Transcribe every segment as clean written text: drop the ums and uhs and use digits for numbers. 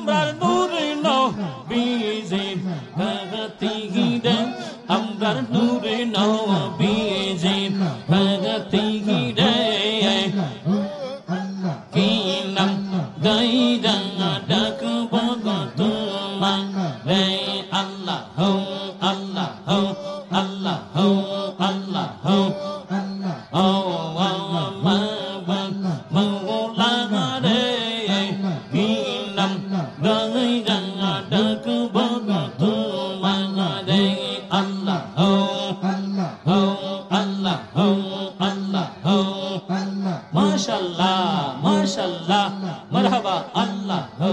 আমরা নূরে নবীজির ভক্তি রে আমরা নূরে নবীজির ভক্তি রে কি নাম গাইরা ডাকব তোমার রে আল্লাহ হো আল্লাহ হো আল্লাহ হো আল্লাহ হো ও মাবুদ মওলা রে কি নাম গাইরা ডাকব তোমার রে আল্লাহ হো আল্লাহ হো আল্লাহ হো মাশাআল্লাহ মাশাআল্লাহ মারহাবা আল্লাহ হো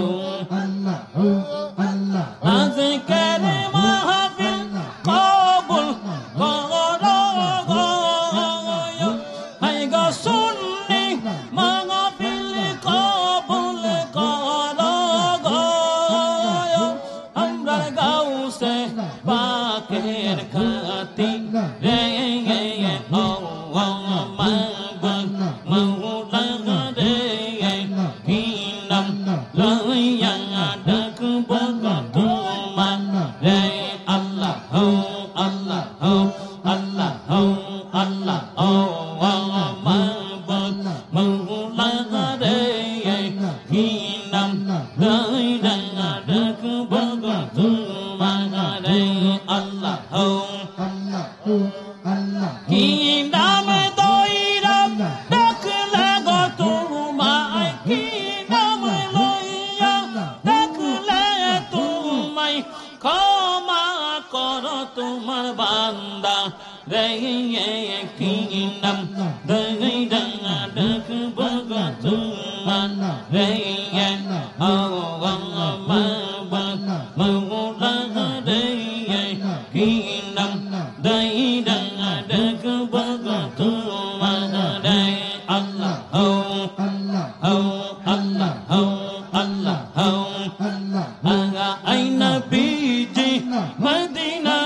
আজকের মাহফিল কবুল করো গো হায় গো সুন্নি মাহফিল কবুল করো গো আমরা গাউসে পাকের খাতি রে ও মাবুদ মওলা রে কি নাম লইয়া ডাকব তোমার রে আল্লাহ হো আল্লাহ হো আল্লাহ হো আল্লাহ ও মাবুদ মওলা রে কি নাম লইয়া ডাকব তোমার রে আল্লাহ হো কি নাম দইরা ডাকলে গো তোমায় কি নাম লইয়া ডাকলে তোমায় ক্ষমা করো তোমার বান্দা রে কি নাম দইরা ডাকব তোমার রে ও মাবুদ মওলা রে কি নাম দইরা ডাকব তোমার রে আল্লাহ হো আল্লাহ হো আল্লাহ হো আগা আই নবীজি মদিনা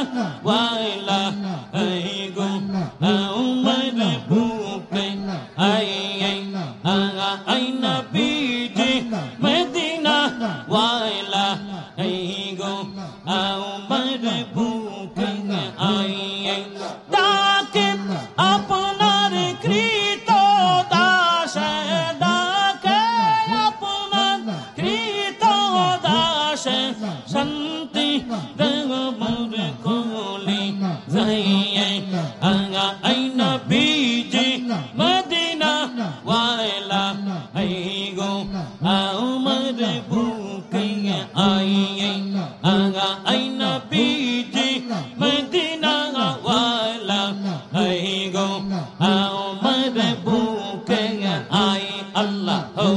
ওয়ালা আই গো উমর বুকে আই আগা আই নবীজি মদিনা ওয়ালা আই গো উমর বুকে আই ডাকে আপনার কৃত দাসে ডাকে আপনার কৃত দাসে শান্তি রঙমুর কোলি যাইয়ে আগা আই নবীজি মদিনা ওয়ালা আই গো উমর বুকে আই আগা আই নবীজি মদিনা ওয়ালা আই গো উমর বুকে আই আল্লাহ হো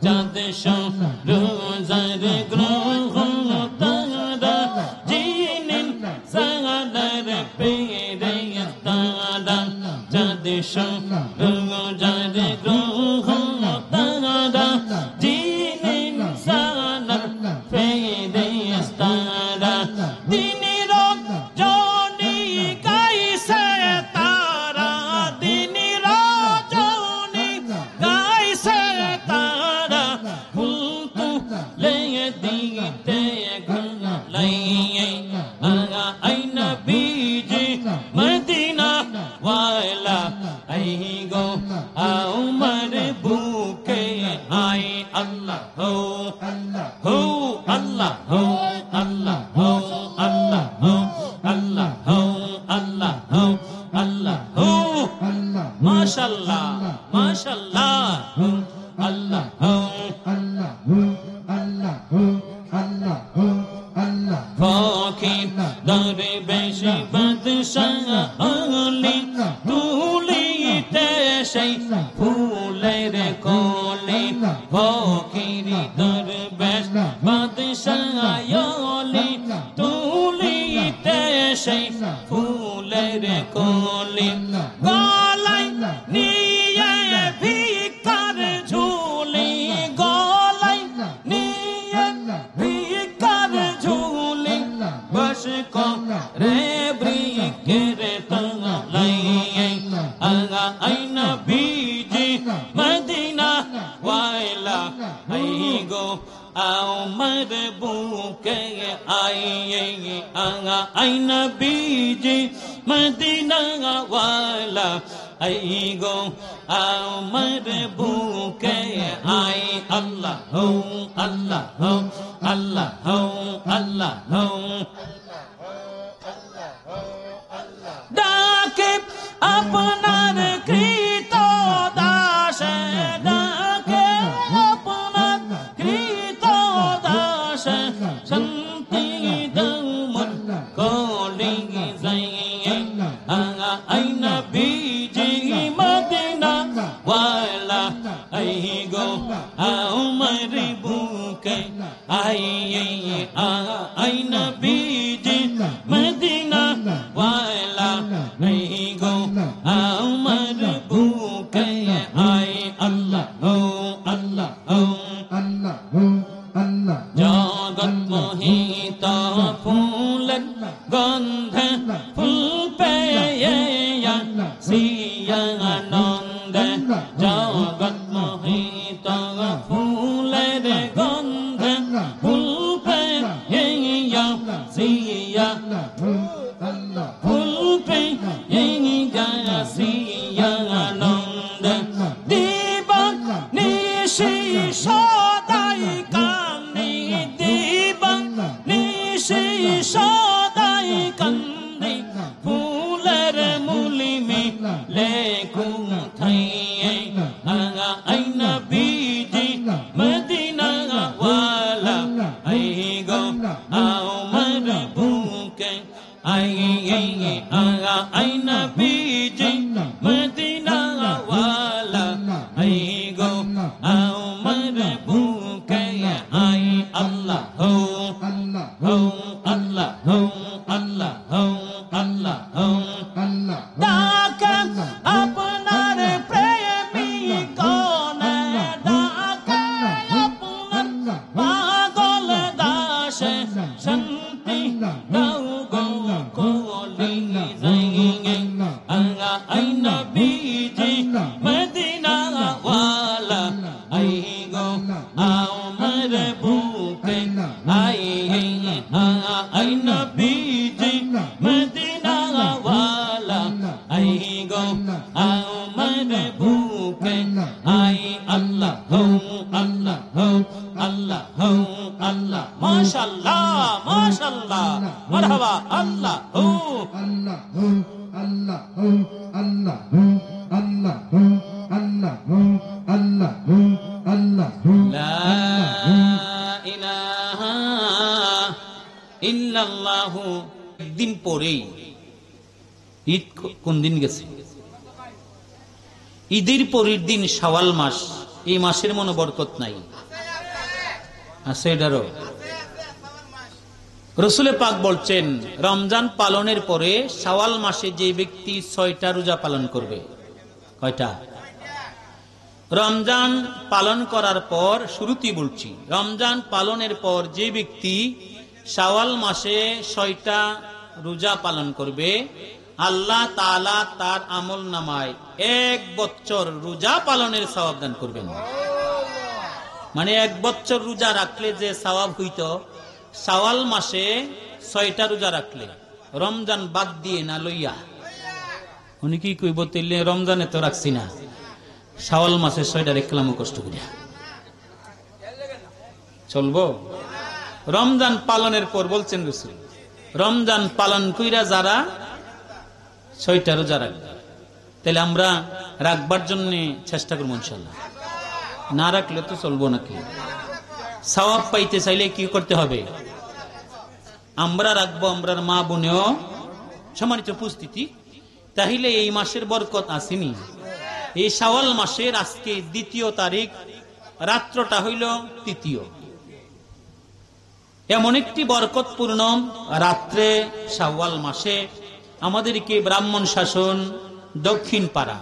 চাঁদ রোজার গ্রহ তারা জিনিন সাগাদার পেরে তারা চাঁদ রোজার গ্রহ তারা জিনিন সাগাদার পেরে তারা দিনের জনি গাইছে তারা দিনের জনি গাইছে তারা ফুলতু লেগে দিতে লাইয়ে আগা আই নবীজি মদিনা ওয়ালা আই গো উমর বুকে আই আল্লাহ হো আল্লাহ হো আল্লাহ হো আল্লাহ হো আল্লাহ হো আল্লাহ হো আল্লাহ হো মাশাআল্লাহ মাশাআল্লাহ আল্লাহ হো ফকির দরবেশ বাদশাহ আলী তুলিতে সেই ফুলের কোলে ফকির দরবেশ বাদশাহ আলী তুলিতে সেই ফুলের কোলে গলায় নিয়ে ভিক্ষার ঝুলি গলায় নিয়ে ভিক্ষার ঝুলি বস রে বৃক্ষের তলায় আগা আই নবীজি মদিনা वाला आई गो আমার বুকে আই নবীজি মদিনা ওয়ালা আই গো আমার বুকে আই আল্লাহ হো আল্লাহ হো আল্লাহ হো আল্লাহ হো ডাকে আপনার কৃত দাস ডাকে আপনার কৃত দাস শান্তি দমন কলি যাই আই নবীজি মদিনা ওয়ালা আই গো আমার বুকে আই আই নবীজি মদিনা ওয়ালা আই গো আমার বুকে আই আল্লাহ হো আল্লাহ হো আল্লাহ হো আল্লাহ জগৎ মোহিত ফুলের গন্ধে ফুল পেয়ে সিয়া আনন্দে জগৎ মোহিত ফুলের গন্ধে ফুল পেয়ে সিয়া হো আল্লাহ ফুল পেয়ে সিয়া আনন্দে দিবান নিশি সদাই কান্দি দিবান নিশি সদাই কান্দি ফুলের মুলিমি লেকুম থাইয়ে আই নবীজি মদিনা ওয়ালা আই গো আমার বুকে আই আই নবীজি মদিনা ওয়ালা আই গো আমার বুকে আই আল্লাহ হো আল্লাহ হো আল্লাহ হো আল্লাহ হো আল্লাহ হো আল্লাহ ডাকে আপনার প্রেমী কোনে ডাকে আপনার পাগল দাসে শান্তি দাও গো কলি যাই আই নবীজি মদিনা ওয়ালা আই গো আমার বুকে আই আই নবীজি মদিনা ওয়ালা আই গো আমার বুকে আই আল্লাহ হো আল্লাহ হো আল্লাহ হো আল্লাহ মাশাআল্লাহ মাশাআল্লাহ মারহাবা আল্লাহ হো আল্লাহ হো আল্লাহ হো আল্লাহ হো আল্লাহ হো আল্লাহ হো আল্লাহ হো আল্লাহ হো লা ইলাহা ইল্লাল্লাহ একদিন পরেই ঈদ কোন দিন গেছে ঈদের পরের দিন শাওয়াল মাস এই মাসের মনে বরকত নাই আছে এটারও রসুলে পাক বলছেন রমজান পালনের পরে শাওয়াল মাসে যে ব্যক্তি 6টা রোজা পালন করবে কয়টা রমজান পালন করার পর শুরুতেই বলছি রমজান পালনের পর যে ব্যক্তি শাওয়াল মাসে 6টা রোজা পালন করবে আল্লাহ তাআলা তার আমল নামায় 1 বছর রোজা পালনের সওয়াব দান করবেন মানে 1 বছর রোজা রাখলে যে সওয়াব হইতো শাওয়াল মাসে 6টা রোজা রাখলে রমজান বাদ দিয়ে না লইয়া উনি কি কইব তাইলে রমজানে তো রাখছি না শাওয়াল মাসে 6টা রাখলাম কষ্ট করে চলবো রমজান পালনের পর বলছেন রাসূল রমজান পালন কইরা যারা 6টা রোজা রাখবে তাহলে আমরা রাখবার জন্য চেষ্টা করব ইনশাআল্লাহ না রাখলে তো চলবো নাকি সওয়াব পাইতে চাইলে কি করতে হবে আমরা রাখবো আমরার মা বোনেও সম্মানিত উপস্থিতি তাহলে এই মাসের বরকত আসেনি এই শাওয়াল মাসের আজকে 2 তারিখ রাত্রটা হইল 3 এমন একটি বরকতপূর্ণ রাত্রে শাওয়াল মাসে আমাদেরকে ব্রাহ্মণ শাসন দক্ষিণ পাড়া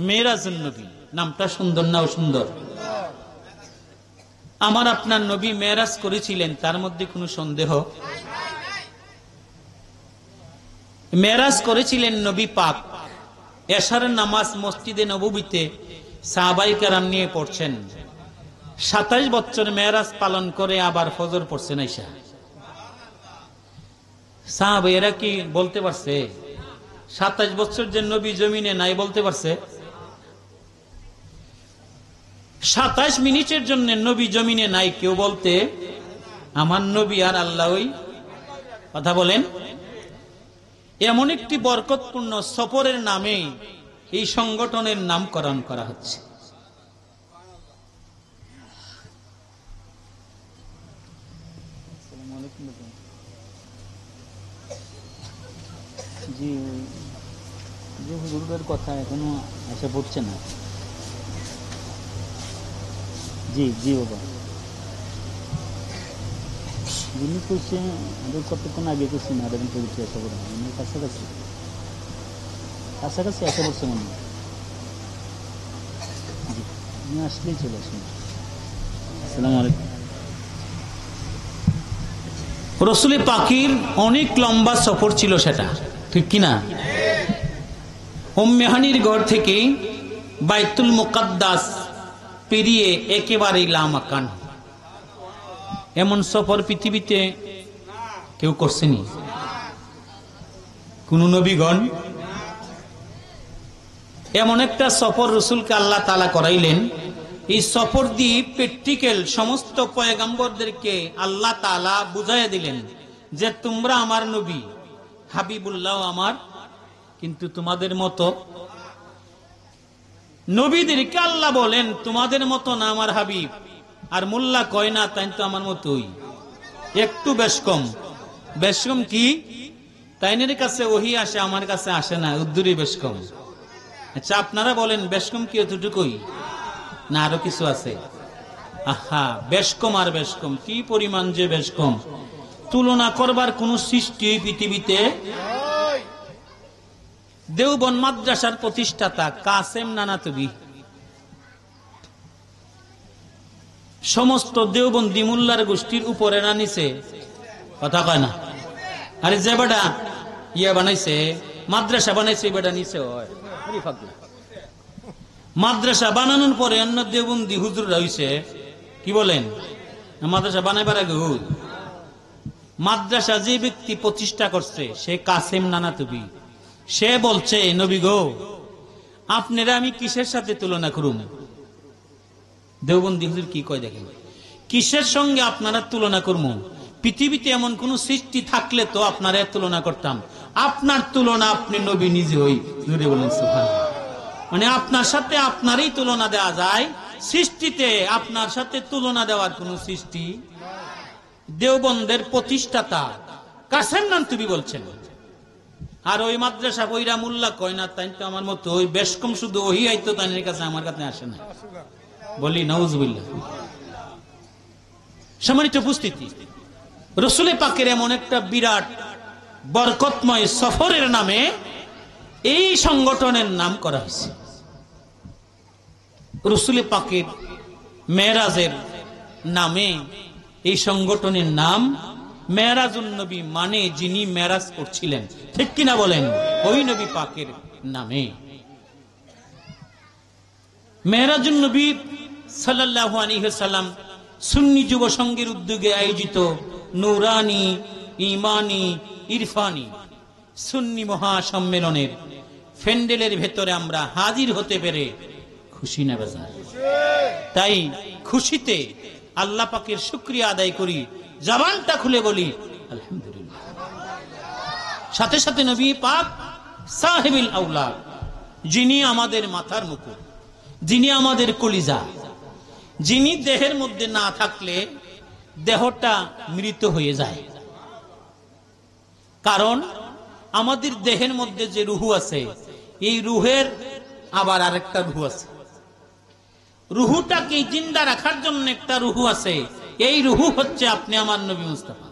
মেরাজুন নবী নামটা সুন্দর নাও সুন্দর আমার আপনার নবী মেরাজ করেছিলেন তার মধ্যে কোনো সন্দেহ মেরাজ করেছিলেন নবী পাক এশারের নামাজ মসজিদে নববীতে সাহাবায়ে কেরাম নিয়ে পড়ছেন। 27 বছর মেরাজ পালন করে আবার ফজর পড়ছেন আইসা। সাহাবায়েরা কি বলতে পারছে 27 বছর যে নবী জমিনে নাই বলতে পারছে? 27 মিনিটের জন্য নবী জমিনে নাই কেউ বলতে? আমার নবী আর আল্লাহ ওই কথা বলেন। এমন একটি বরকতপূর্ণ সফরের নামে এই সংগঠনের নামকরণ করা হচ্ছে। জি, যে হুজুরের কথা এখনো এসে পড়ছে না। জি জি বাবা, যিনি করছে আমাদের কতক্ষণ আগে করছি না আরেকদিন পবিত্র এসে পড়ে কাছাকাছি কাছাকাছি এসে পড়ছে মনে হয়। জি, আপনি আসলেই চলে আসুন। আসসালামু আলাইকুম। রসুল পাকের অনেক লম্বা সফর ছিল সেটা, ঠিক কিনা? উম্মে হানির ঘর থেকে বাইতুল মুকাদ্দাস পেরিয়ে একেবারে লামাকান, এমন সফর পৃথিবীতে কেউ করছেনি কোন নবীগণ। এমন একটা সফর রসুলকে আল্লাহ তাআলা করাইলেন। এই সফর দিয়ে প্র্যাকটিক্যাল সমস্ত পয়গম্বরদেরকে আল্লাহ তাআলা বুঝাইয়া দিলেন যে তোমরা আমার নবী, হাবিবুল্লাহ আমার, কিন্তু তোমাদের মতো নবীদেরকে আল্লাহ বলেন তোমাদের মতো না আমার হাবিব। আর মোল্লা কয় না তাই তো আমার মতোই, একটু বেশ কম। বেশ কম কি? তাইনের কাছে ওহি আসে, আমার কাছে আসে না, উদ্দুরি বেশ কম। আচ্ছা আপনারা বলেন বেশ কম কি এতটুকুই না আরো কিছু আছে? আহা, বেশ কম আর বেশ কম, কি পরিমাণ যে বেশ কম! তুলনা করবার কোন সৃষ্টি পৃথিবীতে। দেওবন্দ মাদ্রাসার প্রতিষ্ঠাতা কাসেম নানাতুবি সমস্ত দেওবন্দি মুল্লার গোষ্ঠীর উপরে না নিচে? কথা কয় না? আরে যে বেটা ইয়া বানাইছে, মাদ্রাসা বানাইছে, বেটা নিচে হয়। মাদ্রাসা বানানোর পরে অন্য দেওবন্দি হুজুররা হইছে কি বলেন? মাদ্রাসা বানাইবার আগে মাদ্রাসা যে ব্যক্তি প্রতিষ্ঠা করছে সে কাসেম নানাতুবি। সে বলছে নবী গো, আপনারা আমি কিসের সাথে তুলনা করুম? দেওবন্দি হুজুর কি কয় দেখেন, কিসের সঙ্গে আপনারা তুলনা করব? পৃথিবীতে এমন কোন সৃষ্টি থাকলে তো আপনারা তুলনা করতাম। আপনার তুলনা আপনি নবী নিজে হই। জোরে বলেন সুবহানাল্লাহ। মানে আপনার সাথে আপনারই তুলনা দেওয়া যায়, সৃষ্টিতে আপনার সাথে তুলনা দেওয়ার কোন সৃষ্টি। দেওবন্দের প্রতিষ্ঠাতা কাসেম নানতুবি বলছেন। আর ওই মাদ্রাসা বইরা মুল্লা কয় না তাই তো আমার মতো, ওই বেশ কম, শুধু ওহি আইতো তাদের কাছে, আমার কাছে আসে না। বলি নাউজুবিল্লাহ। সম্মানিত উপস্থিতি, রসুল পাকের এমন একটা বিরাট বরকতময় সফরের নামে এই সংগঠনের নাম করা হয়েছে। রসুল পাকের মেরাজের নামে এই সংগঠনের নাম মেরাজুন নবী, মানে যিনি মেরাজ করছিলেন, ঠিক কিনা বলেন? ওই নবী পাকের নামে মেরাজুন নবী সাল্লাল্লাহু আলাইহি ওয়াসাল্লাম সুন্নি যুব সংঘের উদ্যোগে আয়োজিত নূরানি ঈমানি ইরফানি সুন্নি মহাসম্মেলনের ফেন্ডেলের ভেতরে আমরা হাজির হতে পেরে খুশি না বেজার? তাই খুশিতে আল্লাহ পাকের শুকরিয়া আদায় করি, জবানটা খুলে বলি আলহামদুলিল্লাহ। সাথে সাথে নবী পাক সাহেবুল আওলাদ, যিনি আমাদের মাথার মুকুট, যিনি আমাদের কলিজা, যিনি দেহের মধ্যে না থাকলে দেহটা মৃত হয়ে যায়। কারণ আমাদের দেহের মধ্যে যে রুহু আছে, এই রুহের আবার আরেকটা রুহু আছে। রুহুটাকে জিন্দা রাখার জন্য একটা রুহু আছে, এই রুহু হচ্ছে আপনি আমার নবী মুস্তাফা।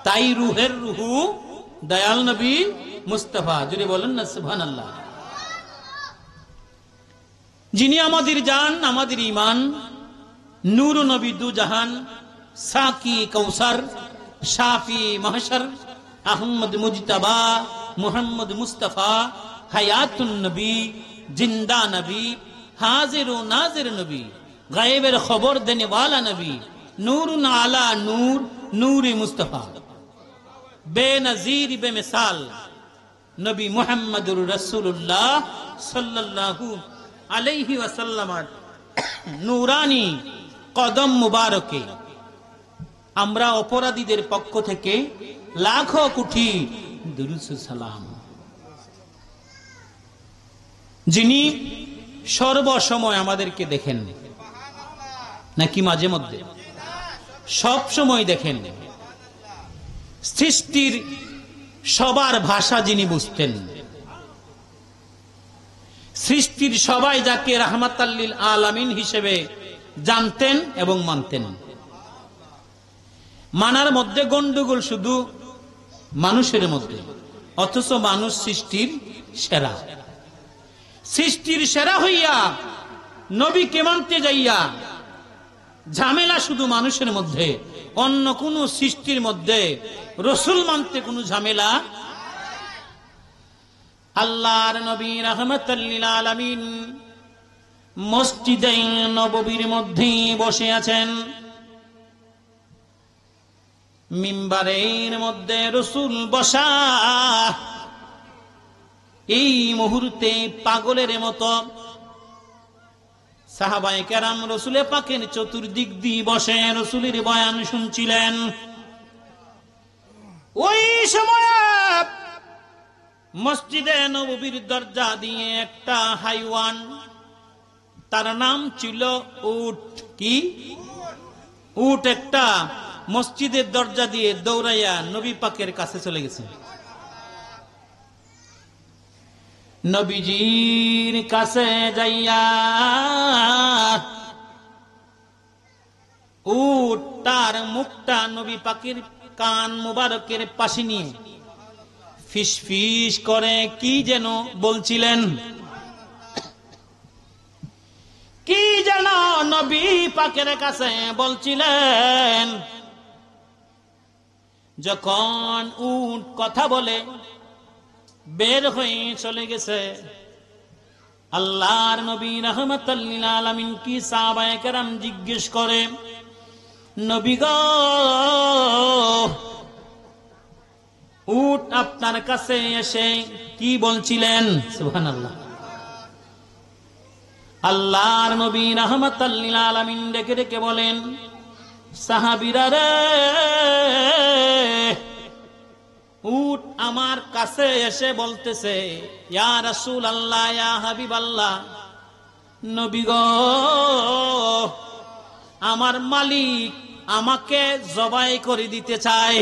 তাই রুহের রুহু দয়াল নবী মুস্তাফা। যদি বলেন না সুবহানাল্লাহ। যিনি আমাদের জান, আমাদের ঈমান, নূর নবী দু জাহান, সাকি কৌসার, শাফি মাহশর, আহমদ মুজতাবা, মুহাম্মদ মুস্তাফা, হায়াতুন নবী, জিন্দা নবী, हाजिर व नाजिर नबी, गायबेर खबर देने वाला नबी, नूरुन आला नूर, नूरी मुस्तफा, बेनजीर बेमिसाल नबी मुहम्मदुर रसूलुल्लाह सल्लल्लाहु अलैहि वसल्लम नूरानी कदम मुबारके আমরা অপরাধীদের পক্ষ থেকে লাখো কোটি দুরূদ সালাম। যিনি সর্বসময় আমাদেরকে দেখেন নাকি মাঝে মধ্যে, সব সময় দেখেন। সৃষ্টির সবার ভাষা যিনি বুঝতেন, সৃষ্টির সবাই যাকে রাহমাতাল লিল আলামিন হিসেবে জানতেন এবং মানতেন। মানার মধ্যে গন্ডগোল শুধু মানুষের মধ্যে, অথচ মানুষ সৃষ্টির সেরা। সৃষ্টির সেরা হইয়া নবীকে মানতে যাইয়া ঝামেলা শুধু মানুষের মধ্যে, অন্য কোন সৃষ্টির মধ্যে রসুল মানতে কোনো ঝামেলা। আল্লাহর নবী রাহমাতাল লিল আলামিন মসজিদে নববীর মধ্যে বসে আছেন। মিম্বারের মধ্যে রসুল বসা, এই মুহূর্তে পাগলের মতো সাহাবায়ে কেরাম রসুলের পাকের চতুর্দিক দিয়ে বসে রসুলের বয়ান শুনছিলেন। ওই সময় মসজিদে নববীর দরজা দিয়ে একটা হাইওয়ান, তার নাম ছিল উট। কি উট? একটা মসজিদের দরজা দিয়ে দৌড়াইয়া নবী পাকের কাছে চলে গেছে। নবীজির কাছে যাইয়া উট তার মুখটা নবী পাকের কান মুবারকের পাশে নিয়ে ফিস ফিস করে কি যেন বলছিলেন, কি যেন নবী পাকের কাছে বলছিলেন। যখন উট কথা বলে বের হয়ে চলে গেছে, আল্লাহর নবী রাহমাতাল লিল আলামিন কি সাহাবায়ে কেরাম জিজ্ঞেস করে, নবী গো, উট আপনার কাছে এসে কি বলছিলেন? সুবহানাল্লাহ। আল্লাহর নবী রাহমাতাল লিল আলামিন ডেকে ডেকে বলেন, সাহাবীরা রে, উট আমার কাছে এসে বলতেছে, ইয়া রাসূলুল্লাহ, ইয়া হাবিবাল্লাহ, নবী গো, আমার মালিক আমাকে জবাই করে দিতে চায়।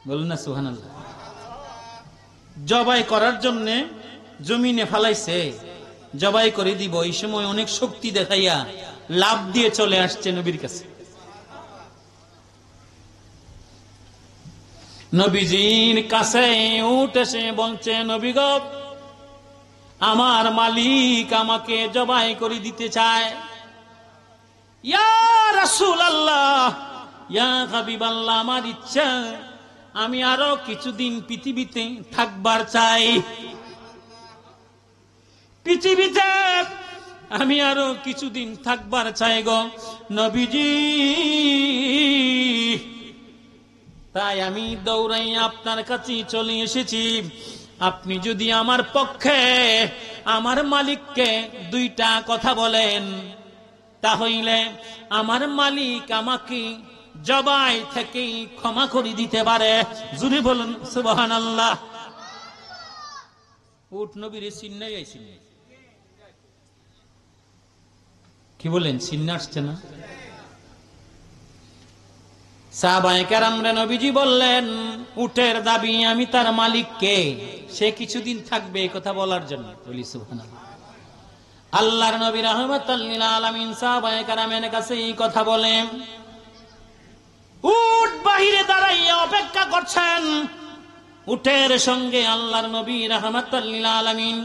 বলুন না সুবহানাল্লাহ। জবাই করার জন্য জমিনে ফালাইছে, জবাই করে দিব। এই সময় অনেক শক্তি দেখাইয়া লাভ দিয়ে চলে আসছে নবীর কাছে। নবীজির কাছে উট এসে বলছে, নবী গো, আমার মালিক আমাকে জবাই করে দিতে চায়। ইয়া রাসূলুল্লাহ, ইয়া হাবিবাল্লাহ, আমার ইচ্ছা আমি আরো কিছুদিন পৃথিবীতে থাকবার চাই। পৃথিবীতে আমি আরো কিছুদিন থাকবার চাই গো নবীজি। তাই আমি দৌড়াই আপনার কাছে চলে এসেছি। আপনি যদি আমার পক্ষে আমার মালিককে দুইটা কথা বলেন, তাহলে আমার মালিক আমাকে জবাই থেকে ক্ষমা করে দিতে পারে। জুরি বলুন সুবহানাল্লাহ। উট নবীর চিন্নাই আইছিল, কি বলেন? চিন্না আসছে না? সাহাবায়ে কেরামরে নবীজি বললেন, উটের দাবি আমি তার মালিককে, সে কিছুদিন থাকবে এই কথা বলার জন্য। বলি সুবহানাল্লাহ। আল্লাহর নবী রাহমাতাল লিল আলামিন সাহাবায়ে কেরামের কাছে এই কথা বলেন। উট বাহিরে দাঁড়াইয়া অপেক্ষা করছেন। উটের সঙ্গে আল্লাহর নবী রাহমাতাল লিল আলামিন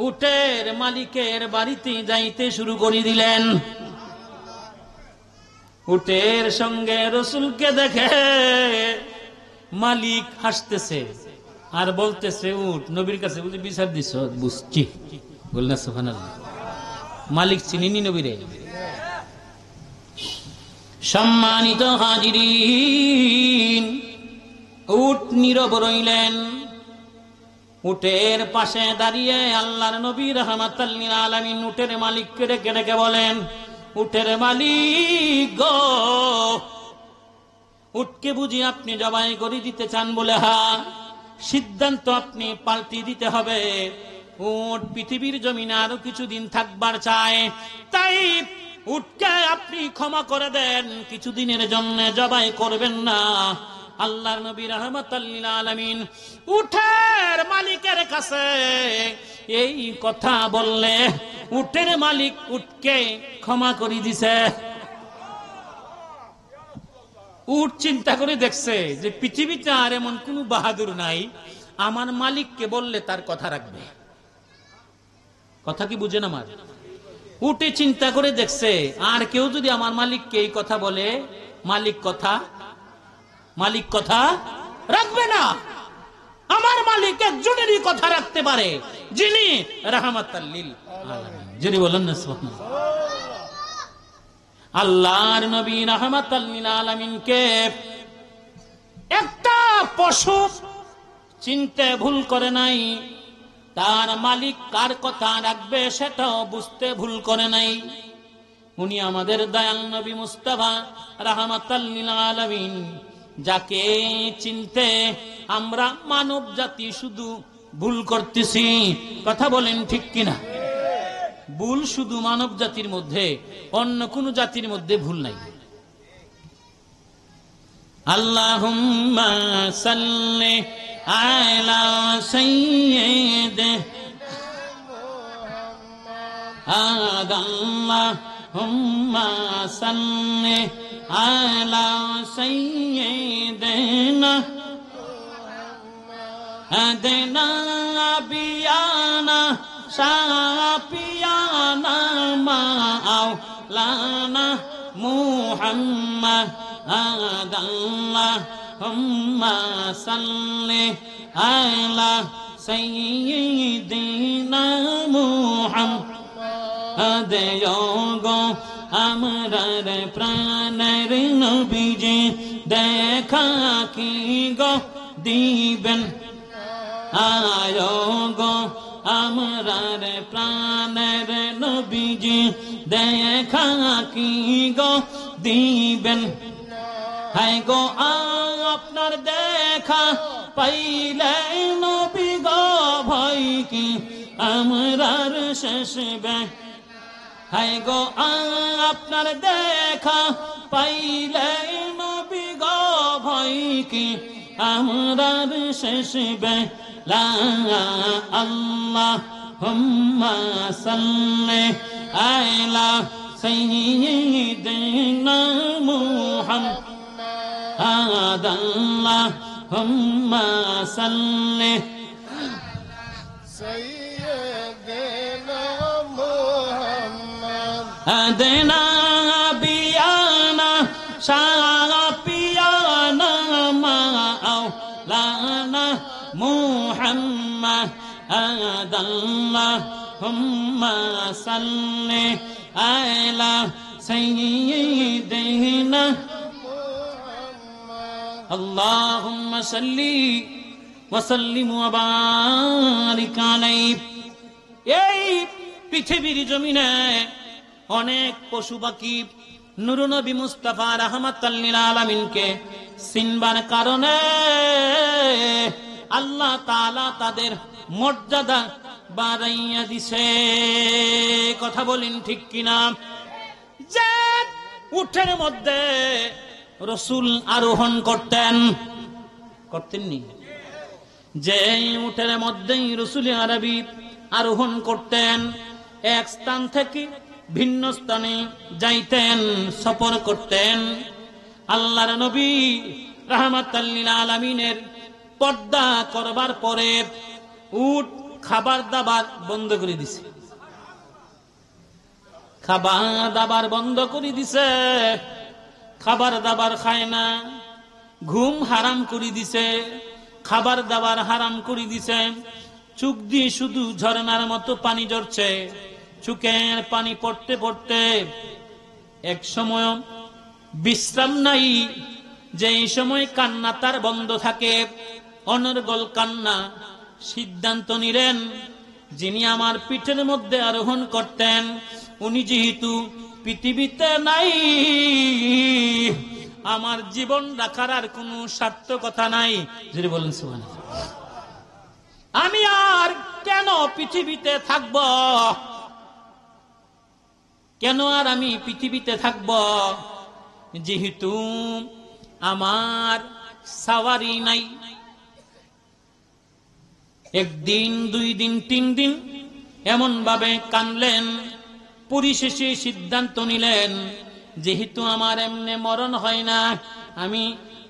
উটের মালিকের বাড়িতে যাইতে শুরু করে দিলেন। উটের সঙ্গে রসুলকে দেখে মালিক হাসতেছে আর বলতেছে, উট নবীর কাছে বুঝি বিচার দিছ? বুঝছি। বললেন সুবহানাল্লাহ। মালিক চিনিনি নবীরে? সম্মানিত হাজিরিন, উট নীরব রইলেন। উটের পাশে দাঁড়িয়ে আল্লাহর নবী রাহমাতাল লিল আলামিন উটের মালিককে ডেকে ডেকে বলেন, উটের মালিক গো, উটকে বুঝি আপনি জবাই করে দিতে চান? বলে হ্যাঁ। সিদ্ধান্ত আপনি পাল্টে দিতে হবে। উট পৃথিবীর জমিনে আরো কিছুদিন থাকবার চায়, তাই উটকে আপনি ক্ষমা করে দেন, কিছুদিনের জন্য জবাই করবেন না। আল্লাহর নবী রাহমাতাল লিল আলামিন উটের মালিকের কাছে এই কথা বললে উটের মালিক উটকে ক্ষমা করে দিছে। উট চিন্তা করে দেখছে যে পৃথিবীতে আর এমন কোন বাহাদুর নাই, আমার মালিককে বললে তার কথা রাখবে। কথা কি বুঝেন আমার? উটে চিন্তা করে দেখছে আর কেউ যদি আমার মালিককে এই কথা বলে, মালিক কথা রাখবে না। আমার মালিক একজনেরই কথা রাখতে পারে, যিনি রাহমাতাল লিল আলামিন। যিনি বলেন না সুবহানাল্লাহ। আল্লাহর নবী রাহমাতাল লিল আলামিনকে একটা পশু চিনতে ভুল করে নাই, তার মালিক কার কথা রাখবে সেটাও বুঝতে ভুল করে নাই। উনি আমাদের দয়াল নবী মুস্তাফা রাহমাতাল লিল আলামিন, যাকে চিনতে আমরা মানব জাতি শুধু ভুল করতেছি। কথা বলেন ঠিক কিনা? ভুল শুধু মানব জাতির মধ্যে, অন্য কোন জাতির মধ্যে ভুল নাই। আল্লাহুম্মা সাল্লি আলা সাইয়্যিদিনা আল্লাহুম্মা সাল্লি আলা সাইয়্যিদিনা আদিনা বিয়ানা শাফিয়ানা মাওলানা মুহাম্মদ আল্লাহুম্মা সাল্লি আলা সাইয়্যিদিনা মুহাম্মদ গো আমরার প্রাণের নবীজি দেখা কি গো দিবেন, আয়ো গো আমরার প্রাণের নবীজি দেখা কি গো দিবেন। হায় গো আপনার দেখা পাইলে নবী গো ভয় কি আমরার শেষবে। হায় গো আপনার দেখা পাইলে নবী গো ভয় কি আমরার শেষবে। লা আল্লাহুম্মা সাল্লি আলা সাইয়্যিদিনা মুহাম্মদ আল্লাহুম্মা সাল্লি সাইয়্যিদিনা মুহাম্মদ আদিনা বিয়ানা শাফিয়ানা মাওলানা মুহাম্মদ আল্লাহুম্মা সাল্লি আলা সাইয়্যিদিনা আল্লাহুম্মা সাল্লি ওয়া সাল্লিম ওয়া বারিক আলাইহি। এই পৃথিবীর জমিনে অনেক পশু পাখি নূর নবী মুস্তাফা রাহমাতাল লিল আলামিনকে চিনবার কারণে আল্লাহ তাআলা তাদের মর্যাদা বাড়াইয়া দিছে। কথা বলেন ঠিক কিনা? যে উটের মধ্যে রাসূল আরোহণ করতেননি, যে উটের মধ্যেই রাসূল আরবি আরোহণ করতেন, এক স্থান থেকে ভিন্ন স্থানে যাইতেন, সফর করতেন। আল্লাহর নবী রাহমাতাল লিল আলামিনের পর্দা করবার পরে উট খাবার দাবার বন্ধ করে দিছে, খাবার দাবার বন্ধ করে দিছে। খাবার দাবার খায় না, ঘুম হারাম করে দিছে, খাবার দাবার হারাম করে দিছে। চোখ দিয়ে শুধু ঝর্ণার মতো পানি ঝরছে, চোখের পানি পড়তে পড়তে এক সময় বিশ্রাম নাই, যে সময় কান্না তার বন্ধ থাকে, অনর্গল কান্না। সিদ্ধান্ত নিলেন, যিনি আমার পিঠের মধ্যে আরোহণ করতেন উনি যেহেতু পৃথিবীতে নাই, আমার জীবন রাখার আর কোনো সার্থকতা নাই। যদি বলেন সুবহানাল্লাহ, আমি আর কেন পৃথিবীতে থাকব, কেন আর আমি পৃথিবীতে থাকব, যেহেতু আমার সাওয়ারি নাই। একদিন, 2 দিন, 3 দিন এমন ভাবে কানলেন, পরিশেষে সিদ্ধান্ত নিলেন, যেহেতু আমার এমনি মরণ হয় না, আমি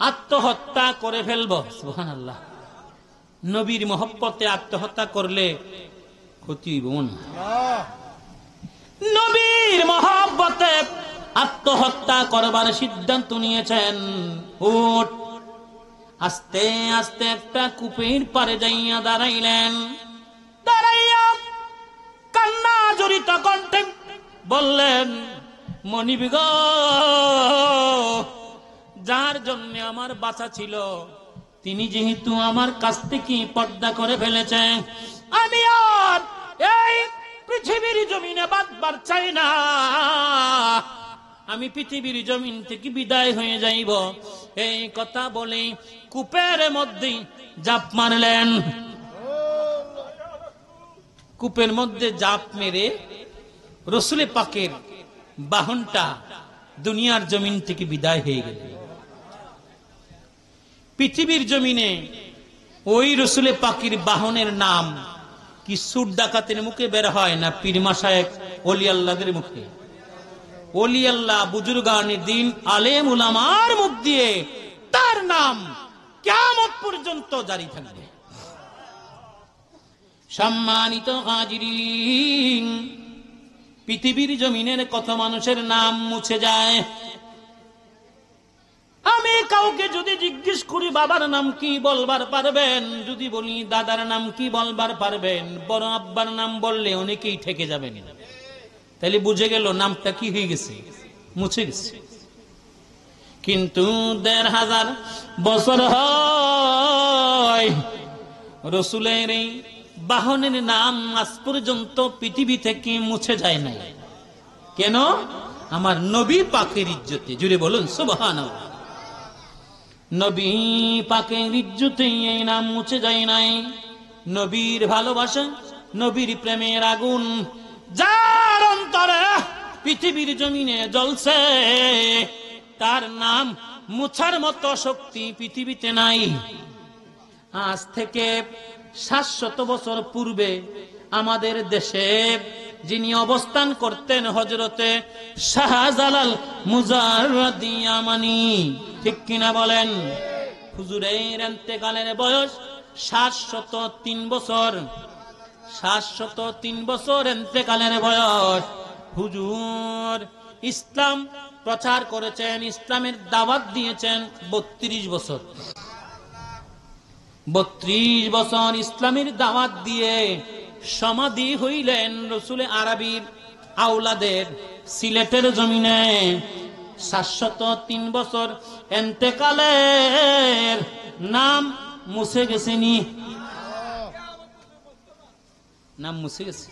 আত্মহত্যা করে ফেলবো। সুবহানাল্লাহ। নবীর মহব্বতে আত্মহত্যা করলে ক্ষতি হইব না। নবীর মহব্বতে আত্মহত্যা করবার সিদ্ধান্ত নিয়েছেন। উঠ, আস্তে আস্তে একটা কূপের পারে যাইয়া দাঁড়াইলেন। দাঁড়াইয়া কান্না জড়িত কণ্ঠে বললেন, মনিব গো, যার জন্য আমার বাঁচা ছিল তিনি যেহেতু আমার কাছ থেকে পর্দা করে ফেলেছে, আমি আর এই পৃথিবীর জমিনে বাঁচবার চাই না, আমি পৃথিবীর জমিন থেকে বিদায় হয়ে যাইব। এই কথা বলে কূপের মধ্যে জাপ মারলেন। কূপের মধ্যে জাপ মেরে রাসূল পাকের বাহনটা দুনিয়ার জমিন থেকে বিদায় হয়ে গেল। পৃথিবীর জমিনে ওই রাসূল পাকের বাহনের নাম কি সুর ডাকাতের মুখে বের হয় না পীর মাশায়েখ ওলি আল্লাহদের মুখে? ওলি আল্লাহ বুজুর্গানে দিন আলেম উলামার মুখ দিয়ে তার নাম কিয়ামত পর্যন্ত জারি থাকবে। সম্মানিত হাজিরিন, পৃথিবীর জমিনের কত মানুষের নাম মুছে যায়। আমি কাউকে যদি জিজ্ঞেস করি বাবার নাম কি বলবার পারবেন, যদি বলি দাদার নাম কি বলবার পারবেন, বড় আব্বার নাম বললে অনেকেই ঠেকে যাবেন। তাহলে বুঝে গেল নামটা কি হয়ে গেছে, মুছে গেছে। কিন্তু ১৫০০ বছর হয় রাসূলের এই বাহনের নাম আজ পর্যন্ত পৃথিবী থেকে মুছে যায় নাই। কেন? আমার নবী পাকের ইজ্জতে। জুড়ে বলুন সুবহানাল্লাহ। নবী পাকের ইজ্জতে এই নাম মুছে যায় নাই। নবীর ভালোবাসা, নবীর প্রেমের আগুন যার অন্তরে পৃথিবীর জমিনে জ্বলছে, তার নাম মুছার মতো শক্তি পৃথিবীতে নাই। আজ থেকে ৭০০ বছর পূর্বে আমাদের দেশে যিনি অবস্থান করতেন হযরতে শাহজালাল মুজাররদি ইয়ামানি, ঠিক কিনা বলেন? হুজুরের ইন্তেকালের বয়স ৭০৩ বছর। ৭০৩ বছর ইন্তেকালের বয়স। হুজুর ইসলাম প্রচার করেছেন, ইসলামের দাওয়াত দিয়েছেন ৩২ বছর। ৩২ বছর ইসলামের দাওয়াত দিয়ে সমাধি হইলেন রাসূল আরবীর আওলাদের সিলেটের জমিনে। ৭০৩ বছর ইন্তেকালের নাম মুছে গেছেনি? নাম মুছে গেছে।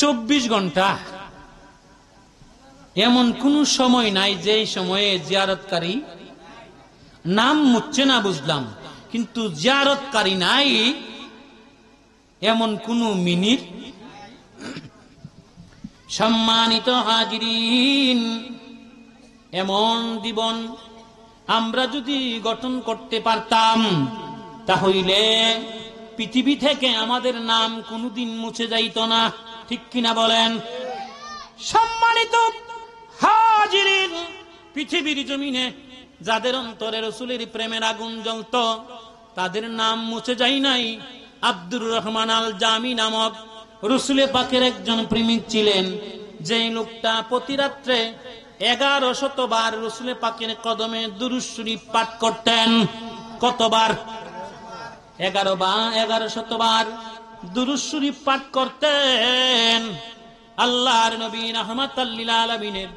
২৪ ঘন্টা এমন কোন সময় নাই যে সময়ে জিয়ারতকারী নাম মুচ্ছে না, বুঝলাম, কিন্তু জিয়ারতকারী নাই এমন কোন মিনিট। সম্মানিত হাজিরিন, এমন জীবন আমরা যদি গঠন করতে পারতাম তাহলে পৃথিবী থেকে আমাদের নাম কোনোদিন মুছে যাইত না, ঠিক কিনা বলেন? সম্মানিত হাজিরিন, পৃথিবীর জমিনে যাদের অন্তরে রাসূলের প্রেমের আগুন জ্বলত তাদের নাম মুছে যায় নাই। আব্দুর রহমান আল জামি নামক রাসূল পাকের একজন প্রেমিক ছিলেন, যে লোকটা প্রতি রাত্রে ১১০০ বার রাসূল পাকের কদমে দুরূদ শরীফ পাঠ করতেন। কতবার? ১১০০ বার। দুরূদ শরীফ পাঠ করতেন। আল্লাহর নবী রাহমাতাল লিল আলামিনের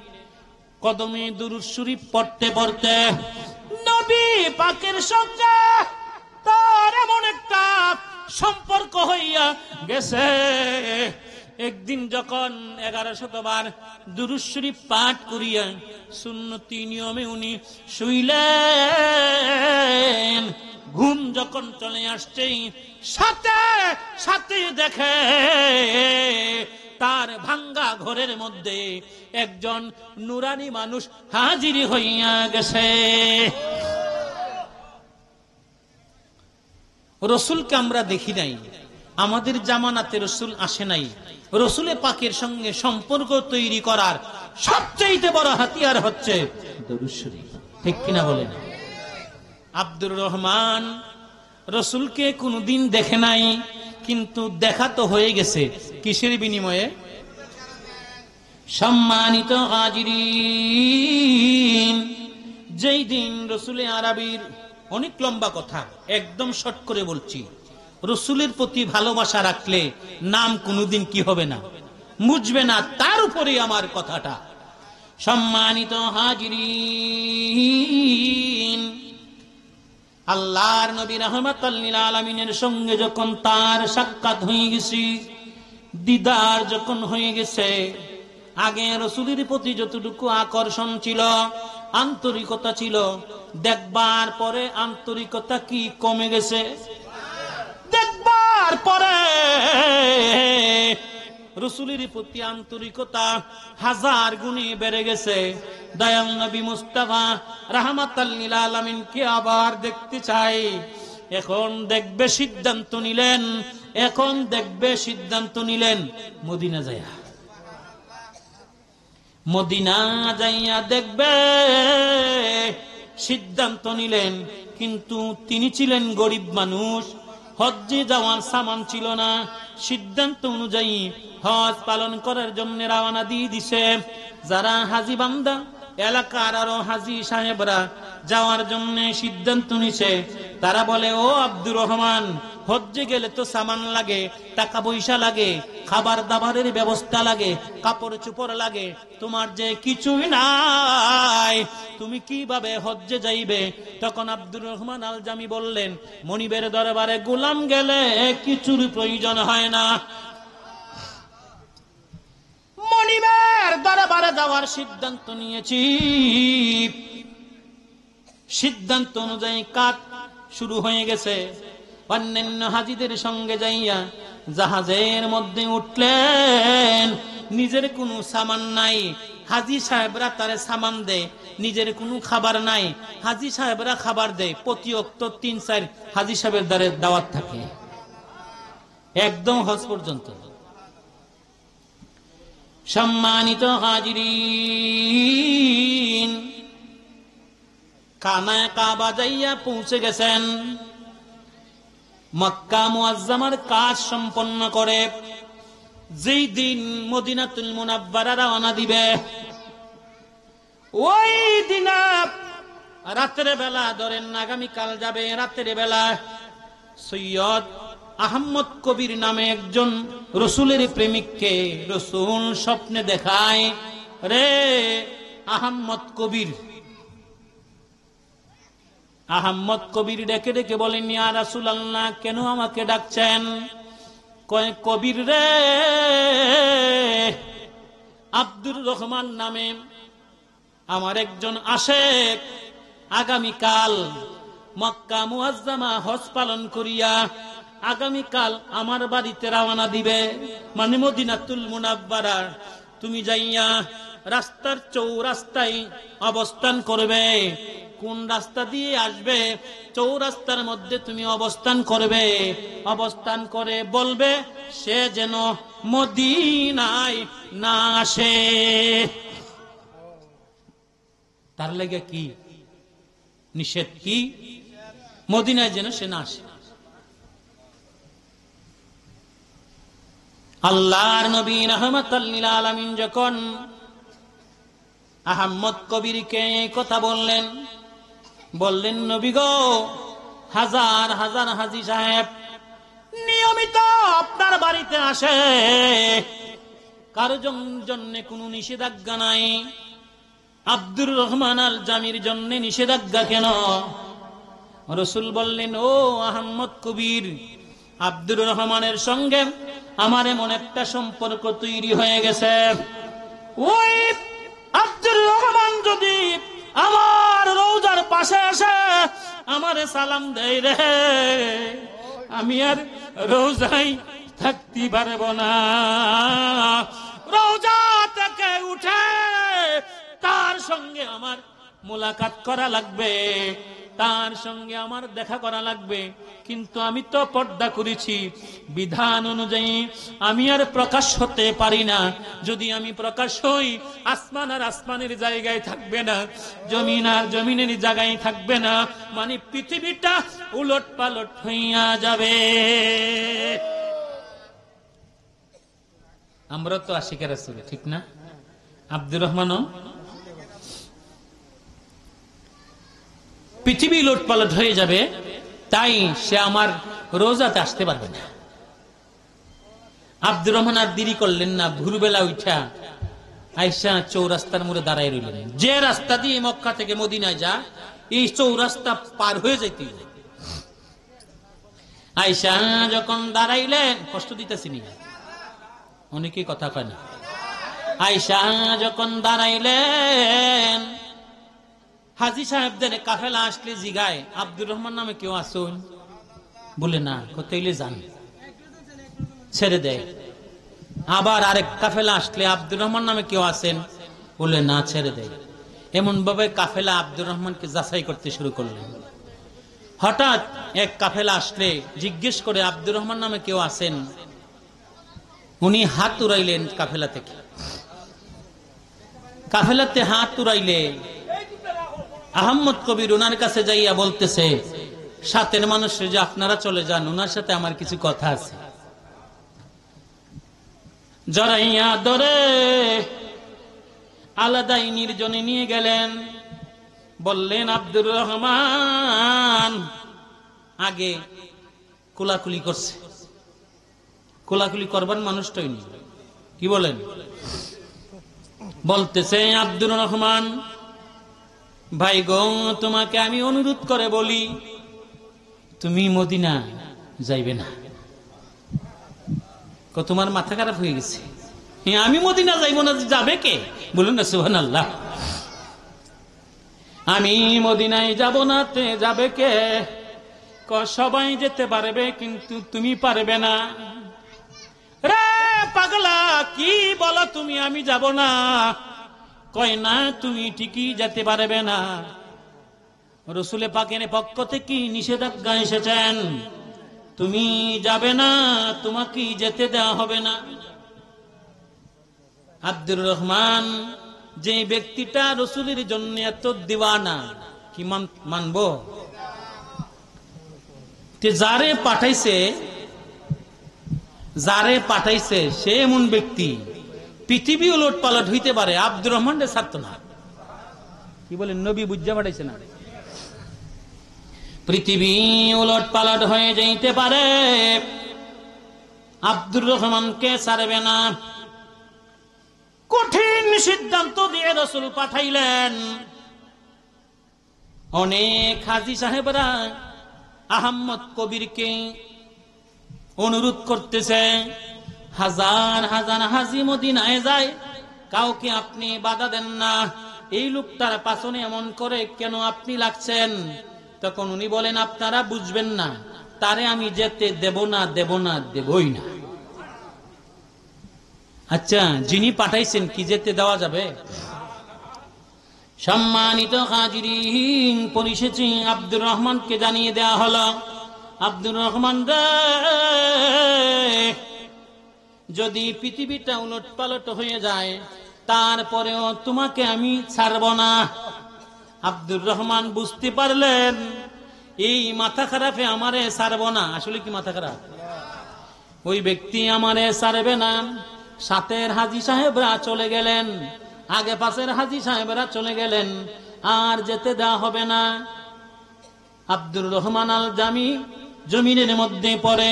কদমে দুরূদ শরীফ পড়তে পড়তে নবী পাকের সঙ্গে তার এমন একটা সম্পর্ক হইয়া গেছে, একদিন যখন 1100 বার দুরূদ শরীফ পাঠ করিয়া সুন্নতি নিয়মে উনি শুইলেন, ঘুম যখন চলে আসছেই সাথে সাথে দেখে তার ভাঙ্গা ঘরের মধ্যে একজন নুরানি মানুষ হাজির হইয়া গেছে। রসুলকে আমরা দেখি নাই, আমাদের জামানাতে রসুল আসে নাই। রসুলে পাকের সঙ্গে সম্পর্ক তৈরি করার সবচেয়ে বড় হাতিয়ার হচ্ছে দুরূদ শরীফ, ঠিক কিনা বলেন? আব্দুর রহমান রসুলকে কোনদিন দেখে নাই, কিন্তু দেখা তো হয়ে গেছে। কিসের বিনিময়ে? সম্মানিত হাজিরিন, যেই দিন রসুলে আরবির, অনেক লম্বা কথা, একদম শর্ট করে বলছি, রসুলের প্রতি ভালোবাসা রাখলে নাম কোনদিন কি হবে না, মুছবে না। তার উপরে আমার কথাটা। সম্মানিত হাজিরিন, আল্লাহর নবী রাহমাতাল লিল আলামিনের সঙ্গে যখন তার সাক্ষাৎ হয়ে গেছে, দিদার যখন হয়ে গেছে, আগে রসুলের প্রতি যতটুকু আকর্ষণ ছিল, আন্তরিকতা ছিল, দেখবার পরে আন্তরিকতা কি কমে গেছে? দেখবার পরে রসুলের প্রতি আন্তরিকতা 1000 গুণে বেড়ে গেছে। দয়াল নবী মুস্তাফা রাহমাতাল লিল আলামিনকে আবার দেখতে চাই। এখন দেখবে সিদ্ধান্ত নিলেন, মদিনা যাইয়া, দেখবে সিদ্ধান্ত নিলেন। কিন্তু তিনি ছিলেন গরিব মানুষ, হজ্জে যাওয়ার সামান ছিল না। সিদ্ধান্ত অনুযায়ী হজ পালন করার জন্য রওনা দিয়ে দিছে। যারা হাজি বান্দা, এলাকার আরো হাজি সাহেবরা যাওয়ার জন্য সিদ্ধান্ত নিছে। তারা বলে, ও আব্দুর রহমান, হজ্জে গেলে তো সামান লাগে, টাকা পয়সা লাগে, খাবার দাবারের ব্যবস্থা লাগে, কাপড় চোপড় লাগে, তোমার যে কিছুই নাই, তুমি কিভাবে হজ্জে যাইবে? তখন আব্দুর রহমান আল জামি বললেন, মনিবের দরবারে গোলাম গেলে কিছুর প্রয়োজন হয় না। মনিবের দরবারে যাওয়ার সিদ্ধান্ত নিয়েছি। সিদ্ধান্ত অনুযায়ী কাজ শুরু হয়ে গেছে। অন্যান্য হাজিদের সঙ্গে যাইয়া জাহাজের মধ্যে উঠলেন। নিজের কোনো সামান নাই, হাজি সাহেবরা তারে সামান দেয়। নিজের কোনো খাবার নাই, হাজি সাহেবরা খাবার দেয়। প্রতি ওয়াক্ত 3-4 হাজি সাহেবের দ্বারে দাওয়াত থাকে, একদম হজ পর্যন্ত। সম্মানিত হাজিরিন, খানায়ে কাবা যাইয়া পৌঁছে গেছেন। মক্কা মুআজ্জামার কাজ সম্পন্ন করে যেই দিন মদিনাতুল মুনাব্বারা রওনা দিবে, ওই দিন রাতের বেলা, ধরেন আগামীকাল যাবে রাতের বেলা, সৈয়দ আহমদ কবির নামে একজন রসুলের প্রেমিককে রসুল স্বপ্নে দেখায়। রে আহমদ কবির, আহমদ কবির ডেকে ডেকে বলেন, ইয়া রাসূলুল্লাহ, কেন আমাকে ডাকছেন? কয়, কবির রে, আব্দুর রহমান নামে আমার একজন আশেক আগামীকাল মক্কা মুআজ্জামা হজ পালন করিয়া আগামীকাল আমার বাড়িতে রওনা দিবে, মানে মদিনাতুল মুনাব্বারা। তুমি যাইয়া রাস্তার চৌরাস্তায় অবস্থান করবে। কোন রাস্তা দিয়ে আসবে? চৌরাস্তার মধ্যে তুমি অবস্থান করবে। অবস্থান করে বলবে, সে যেন মদিনায় না আসে। তার লাগে কি নিষেধ? কি? মদিনায় যেন সে না আসে। আল্লাহর নবী রাহমাতাল লিল আলামিন যখন আহমদ কবিরকে কথা বললেন, বললেন, নবী গো, হাজার হাজার হাজি সাহেব নিয়মিত আপনার বাড়িতে আসে, কারো জন্য কোনো নিষেধাজ্ঞা নাই। আব্দুর রহমান আল জামির জন্য নিষেধাজ্ঞা কেন? রাসূল বললেন, ও আহমদ কবির, আব্দুর রহমানের সঙ্গে আমার এমন একটা সম্পর্ক তৈরি হয়ে গেছে, ওই আব্দুর রহমান যদি আমার রওজার পাশে আসে আমারে সালাম দেয় রে, আমি আর রওজায় থাকতে পারবো না। রওজা থেকে উঠে তার সঙ্গে আমার মোলাকাত করা লাগবে, তার সঙ্গে আমার দেখা করা লাগবে। কিন্তু আমি তো পর্দা করেছি, বিধান অনুযায়ী আমি আর প্রকাশ হতে পারি না। যদি আমি প্রকাশ হই, আসমান আর আসমানের জায়গায় থাকবে না, জমিন আর জমিনের জায়গায় থাকবে না, মানে পৃথিবীটা উলট পালট হইয়া যাবে। আমরা তো আশিকের রাসূল, ঠিক না? আব্দুর রহমানও পৃথিবী লোটপালট হয়ে যাবে, তাই সে আমার রোজাতে আসতে পারবে না। আব্দুর রহমান আর দেরি করলেন না, ভোরবেলা উঠা আয়েশা চৌরাস্তার মোড়ে দাঁড়ায় রইলেন। যে রাস্তা দিয়ে মক্কা থেকে মদিনায় যা, এই চৌরাস্তা পার হয়ে যাইতে আয়েশা যখন দাঁড়াইলেন, কষ্ট দিতেছিনি, অনেকে কথা কয় না। আয়েশা যখন দাঁড়াইলেন, হাজী সাহেবদের কাফেলা আসলে জিগায়, আব্দুর রহমান নামে কেউ আসুন? বলে না, কোথাইলে যান, ছেড়ে দেয়। আবার আরেক কাফেলা আসলে, আব্দুর রহমান নামে কেউ আসেন? বলে না, ছেড়ে দেয়। এমন ভাবে কাফেলা আব্দুর রহমানকে যাচাই করতে শুরু করলেন। হঠাৎ এক কাফেলা আসলে জিজ্ঞেস করে, আব্দুর রহমান নামে কেউ আসেন? উনি হাত উড়াইলেন কাফেলা থেকে। কাফেলাতে হাত উড়াইলে আহমদ কবির ওনার কাছে যাইয়া বলতেছে, সাথের মানুষ যে আপনারা চলে যান, ওনার সাথে আমার কিছু কথা আছে। জড়াইয়া ধরে আলাদাই নির্জনে নিয়ে গেলেন, বললেন, আব্দুর রহমান আগে কোলাকুলি করছে। কোলাকুলি করবার মানুষটাই নেই, কি বলেন? বলতেছে, আব্দুর রহমান ভাই গো, তোমাকে আমি অনুরোধ করে বলি, তুমি মদিনা যাইবে না। তোমার মাথা খারাপ হয়ে গেছে? আমি মদিনা যাইব না, যাবে কে? বলুন না সুবহানাল্লাহ। আমি মদিনায় যাব না, তে যাবে কে? সবাই যেতে পারবে, কিন্তু তুমি পারবে না। রে পাগলা, কি বলো তুমি? আমি যাব না। কয় না, তুমি ঠিকই যেতে পারবে না। রাসূল পাকের পক্ষ থেকে নিষেধাজ্ঞা এসেছেন, তুমি যাবে না, তোমাকে যেতে দেওয়া হবে না। আব্দুর রহমান, যে ব্যক্তিটা রাসূলের জন্য এত দিওয়ানা, কি মানবো? যারে পাঠাইছে সে এমন ব্যক্তি, পৃথিবী উলট পালট হইতে পারে, আব্দুর রহমান রে ছাড়তো না। কি বলেন? নবী বুঝা পাঠাইছে না? পৃথিবী উলট পালট হয়ে যাইতে পারে, আব্দুর রহমানকে ছাড়বে না। কঠিন সিদ্ধান্ত দিয়ে রাসূল পাঠাইলেন। অনেক হাজী সাহেবরা আহমদ কবিরকে অনুরোধ করতেছে, হাজার হাজার হাজী মদিনায় যায়, কাউকে আপনি বাধা দেন না। এই লোকটার পাছনে এমন করে কেন আপনি লাগছেন? তখন উনি বলেন, আপনারা বুঝবেন না, তারে আমি যেতে দেব না, দেবই না। আচ্ছা, যিনি পাঠাইছেন কি যেতে দেওয়া যাবে? সম্মানিত হাজিরিন, পরিশেষে আব্দুর রহমানকে জানিয়ে দেওয়া হলো, আব্দুর রহমান রে, যদি পৃথিবীটা উলট পালট হয়ে যায়, তারপরেও তোমাকে আমি ছাড়ব না। আব্দুর রহমান বুঝতে পারলেন, এই মাথা খারাপে আমারে ছাড়ব না। আসলে কি মাথা খারাপ? ওই ব্যক্তি আমারে ছাড়বে না। সাথের হাজী সাহেবরা চলে গেলেন, আগে পাশের হাজী সাহেবরা চলে গেলেন, আর যেতে দেওয়া হবে না। আব্দুর রহমান আল জামি জমিনের মধ্যে পড়ে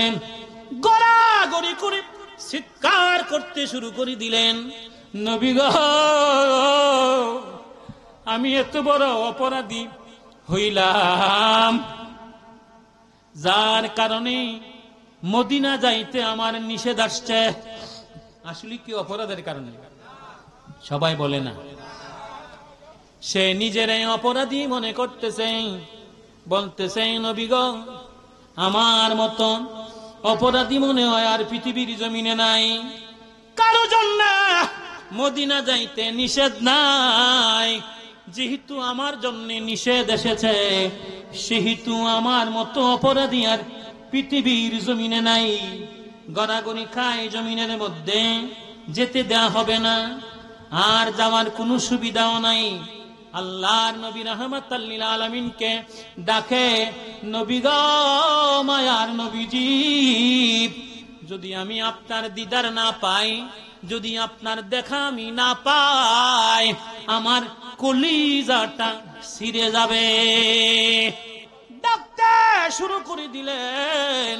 গড়াগড়ি করে চিৎকার করতে শুরু করে দিলেন, নবী গো, আমি এত বড় অপরাধী হইলাম, যার কারণে মদিনা যাইতে আমার নিষেধ আসছে। আসলে কি অপরাধের কারণে? সবাই বলে না। সে নিজেরাই অপরাধী মনে করতেছে, বলতেছে, নবী গো, আমার মতন অপরাধী মনে হয় আর পৃথিবীর জমিনে নাই, কারো জন্য মদিনা যাইতে নিষেধ নাই। যেহেতু আমার জন্য নিষেধ এসেছে, সেহেতু আমার মতো অপরাধী আর পৃথিবীর জমিনে নাই। গড়াগড়ি খায় জমিনের মধ্যে, যেতে দেয়া হবে না, আর যাওয়ার কোনো সুবিধাও নাই। আল্লাহর নবী রাহমাতাল লিল আলামিনকে ডাকে, নবী গো, মায়ার নবীজি, যদি আমি আপনার দিদার না পাই, যদি আপনার দেখা আমি না পাই, আমার কলিজাটা ছিঁড়ে যাবে। ডাকতে শুরু করে দিলেন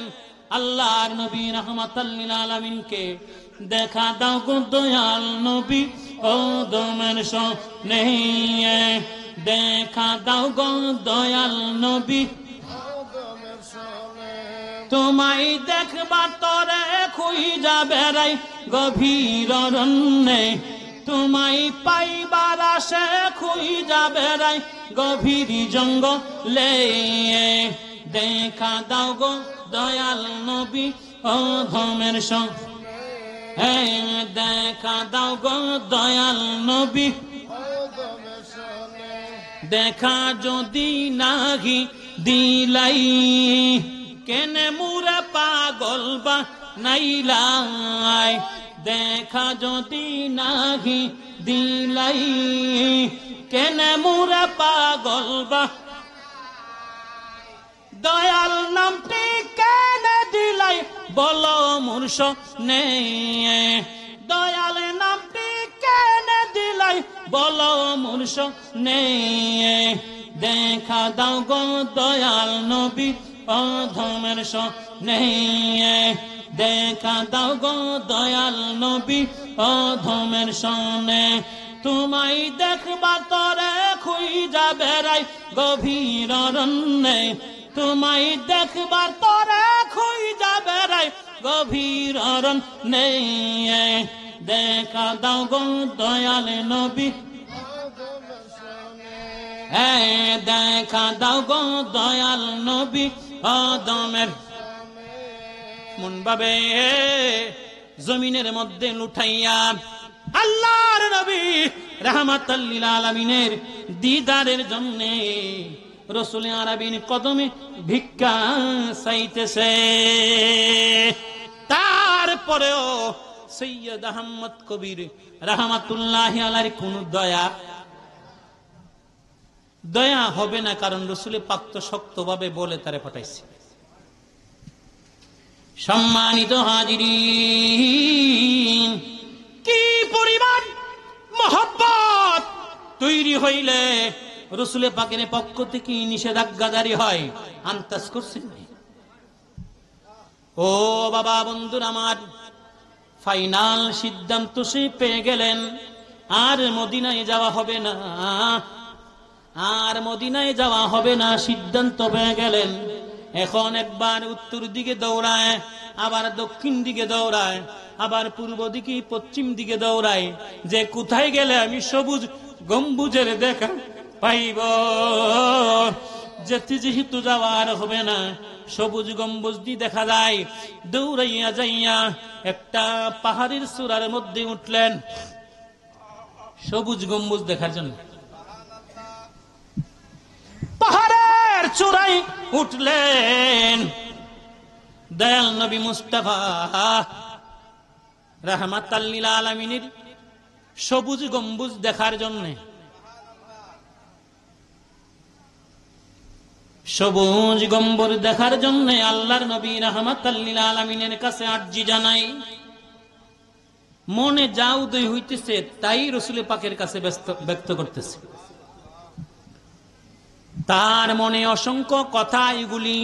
আল্লাহর নবী রাহমাতাল লিল আলামিনকে, দেখা দাও গো দয়াল নবী, ও দমের সনে, দেখা দাও গো দয়াল নবী, তোমায় দেখবা তরে খুঁজা বেড়াই গভীর অরণ্যে, তোমায় পাইবার আশে খুঁজা বেড়াই গভীর জঙ্গলে, দেখা দাও গো দয়াল নবী, ও ধমের সনে, দেখা দাও গো দয়াল নবী, দেখা যদি নাহি দিলাই, কেনে মুরে পাগল বা নাইলাই, দেখা যদি নাহি দিলাই, কেনে মুরে পাগল বা, দয়াল নামটি কেনে দিলাই বলো মূর্ষ নেই, দয়াল নামটি কেনে দিলাই বলো মূর্ষ নেই, দেখা দাও গো দয়াল নবী, ও ধমের সনে, দেখা দাও গো দয়াল নবী, ও ধমের সনে, তোমায় দেখবা তরে খুঁজা বেড়াই গভীর অরণ্যে, তোমায় দেখবার তরে খুঁজা বেড়াই গভীর অরণ্যে, দেখা দাও গো দয়াল নবী, দেখা দাও গো দয়াল নবী, আদমের মন ভাবে জমিনের মধ্যে লুঠাইয়া আল্লাহর নবী রাহমাতাল লিল আলামিনের দিদারের জন্য রাসূল আরবির কদমে ভিক্ষা চাইতেছে। তারপরেও সৈয়দ আহমদ কবির রাহমাতুল্লাহি আলাইহির কোন দয়া হবে না, কারণ রাসূল পাক তো শক্তভাবে বলে তারে পাঠাইছে। সম্মানিত হাজিরিন, কি পরিমাণ মহব্বত তৈরি হইলে রাসূল পাকের পক্ষ থেকে নিষেধাজ্ঞা জারি হয়, আন্দাজ করছেন? ও বাবা বন্ধুরা আমার, ফাইনাল সিদ্ধান্ত সে পেয়ে গেলেন, আর মদিনায় যাওয়া হবে না, আর মদিনায় যাওয়া হবে না, সিদ্ধান্ত পেয়ে গেলেন। এখন একবার উত্তর দিকে দৌড়ায়, আবার দক্ষিণ দিকে দৌড়ায়, আবার পূর্ব দিকে পশ্চিম দিকে দৌড়ায়, যে কোথায় গেলে আমি সবুজ গম্বুজের দেখা পাইব। যেতে যেহেতু যাওয়ার হবে না, সবুজ গম্বুজ দিয়ে দেখা যায়, দৌড়াইয়া যাইয়া একটা পাহাড়ের চূড়ার মধ্যে উঠলেন সবুজ গম্বুজ দেখার জন্য। পাহাড়ের চূড়ায় উঠলেন দয়াল নবী মুস্তাফা রাহমাতাল লিল আলামিনের সবুজ গম্বুজ দেখার জন্য। সবুজ গম্বুজ দেখার জন্য আল্লাহর নবী রাহমাতাল লিল আলামিনের কাছে আরজি জানাই। মনে যা উদয় হইতেছে তাই রাসূল পাকের কাছে ব্যক্ত করতেছে। তার মনে অসংখ্য কথা এগুলি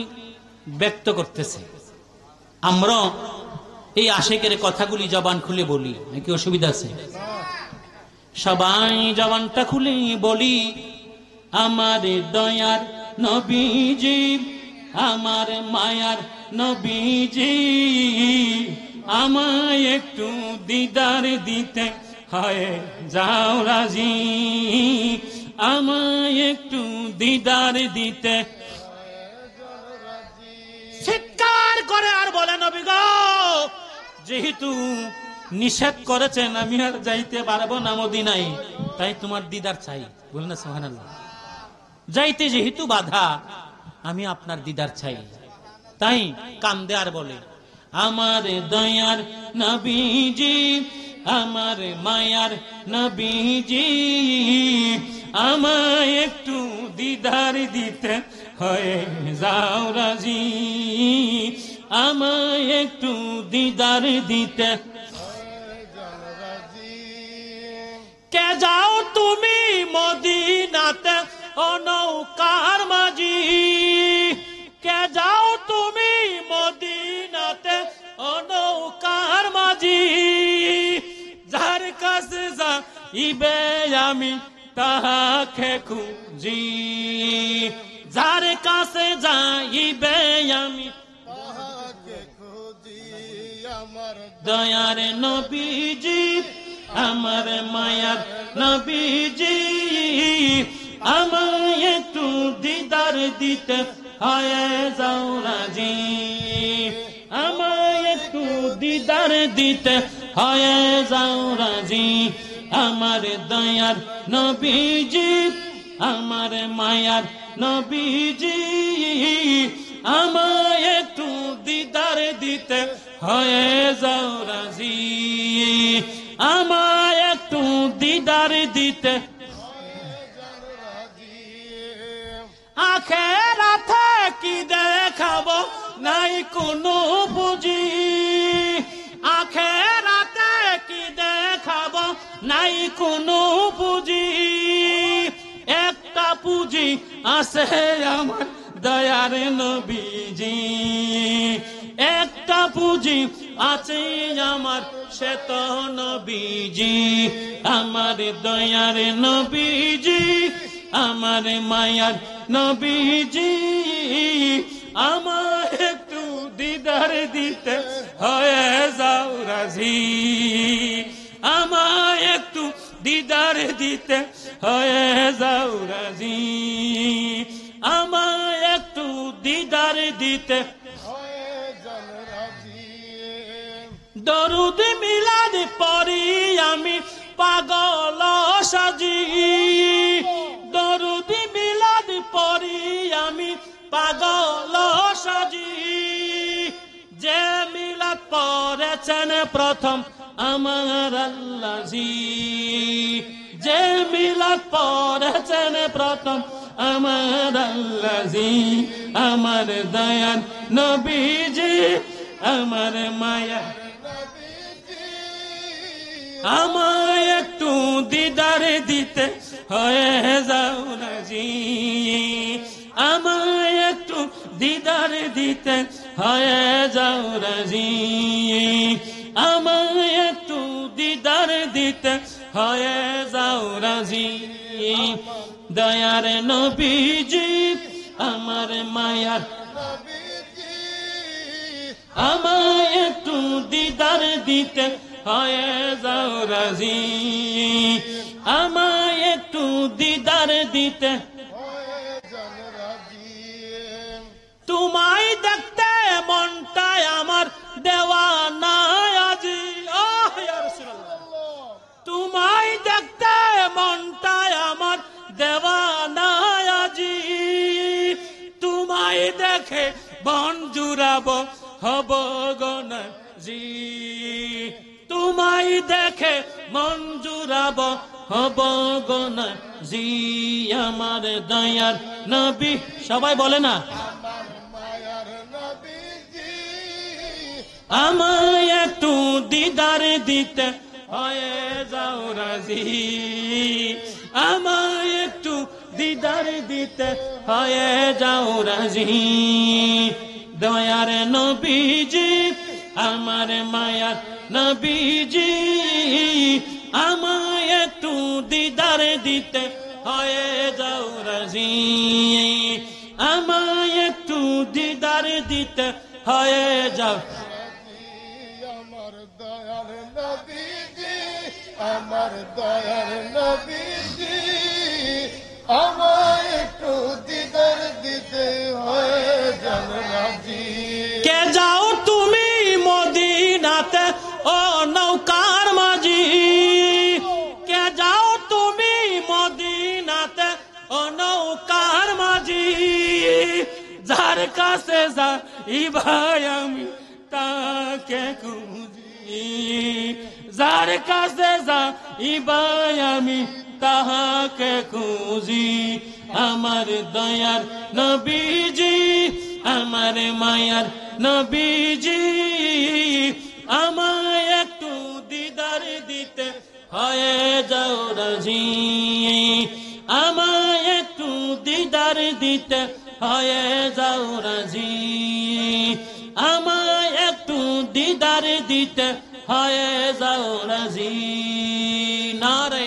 ব্যক্ত করতেছে। আমরা এই আশেকের কথাগুলি জবান খুলে বলি নাকি অসুবিধা আছে? সবাই জবানটা খুলে বলি, আমার দয়ার নবীজি, আমার মায়ার নবীজি, আমায় একটু দিদার দিতে হয় যাও রাজি, আমায় একটু দিদার দিতে। চিৎকার করে আর বলে, নবী গো, যেহেতু নিষেধ করেছেন আমি আর যাইতে পারবো না মদিনায়, তাই তোমার দিদার চাই। বলেন না সুবহানাল্লাহ। যাইতে যেহেতু বাধা, আমি আপনার দিদার চাই। তাই কান্দে আর বলে, আমার দয়ার নবীজি, আমার মায়ার নবীজি, আমায় একটু দিদার দিতে হয়ে যাও রাজি, আমায় একটু দিদার দিতে। কে যাও তুমি মদিনাতে ও নৌকার মাঝি, কে যাও তুমি মদিনাতে ও নৌকার মাঝি, যার কাছে যাইবে আমি তাহাকে খুঁজি, যার কাছে যাইবে আমি তাহাকে খুঁজি, আমার দয়ার নবীজি, আমার মায়ার নবীজি, আমায় একটু দিদার দিতে হয় যাও রাজি, আমায় একটু দিদার দিতে হয় যাও রাজি, আমার দয়ার নবীজি, আমার মায়ার নবীজি, আমায় একটু দিদার দিতে হয় যাও রাজি, আমায় একটু দিদার দিতে। আখেরাতে কি দেখাবো নাই কোনো পুঁজি, আখেরাতে কি দেখাবো নাই কোনো পুঁজি, একটা পুঁজি আছে আমার দয়ার নবীজি, একটা পুঁজি আছে আমার সে তো নবীজি, আমার দয়ার নবীজি, আমার মায়ার নবীজি, আমার একটু দিদার দিতে হয়ে যাও রাজি, আমায় একটু দিদার দিতে হয়ে যাও রাজি, আমায় একটু দিদার দিতে হয়ে যাও রাজি। দরুদ মিলাদ পড়ি আমি পাগল সাজি, দরুদ মিলাদ পড়ি আমি পাগল সাজি, যে মিলাদ পড়েছেন প্রথম আমার আল্লাহজি, যে মিলাদ পড়েছেন প্রথম আমার আল্লাহজি, আমার দয়াল নবীজি, আমার মায়া, আমায় একটু দিদার দিতে হয়ে যাও রাজি, আমায় একটু দিদার দিতে হয়ে যাও রাজি, আমায় একটু দিদার দিতে হয়ে যাও রাজি, দয়ার নবীজি, আমার মায়ার নবীজি, আমায় একটু দিদার দিতে হয়ে যাও রাজি, আমায় একটু দিদার দিতে হয়ে যাও রাজি। তোমায় দেখতে মনটায় আমার দেওয়ানা আজি, আহ ইয়া রাসূলুল্লাহ, তোমায় দেখতে মনটায় আমার দেওয়ানা আজি, তোমায় দেখে বন জুড়াবো হব গনা জি, তোমায় দেখে মন জুড়াবো হব গনা জি, আমার দয়ার নবী, সবাই বলে না, আমার মায়ার নবীজি, আমায় একটু দিদার দিতে হয়ে যাও রাজি, আমায় একটু দিদার দিতে হয়ে যাও রাজি, দয়ার নবীজি আমার মায়ার নবীজি আমায় একটু দিদার দিতে হয়ে যাও রাজি আমায় একটু দিদার দিতে হয়ে যাও আমার দয়ার নবীজি আমার দয়ার নবীজি আমায় একটু দিদার দিতে হয়ে যান রাজি কে যাও তুমি মদিনাতে ও নৌকার মাঝি কে যাও তুমি মদিনাতে ও নৌকার মাঝি যার কাছে যাই ভাই আমি তাকে খুঁজি যার কাছে যাই ভাই আমি তাহাকে খুঁজি আমার দয়ার নবীজি আমার মায়ার নবীজি আমায় একটু দিদার দিতে হয়ে যাও রাজি আমায় একটু দিদার দিতে হয়ে যাও রাজি আমায় একটু দিদার দিতে হয়ে যাও রাজি নারে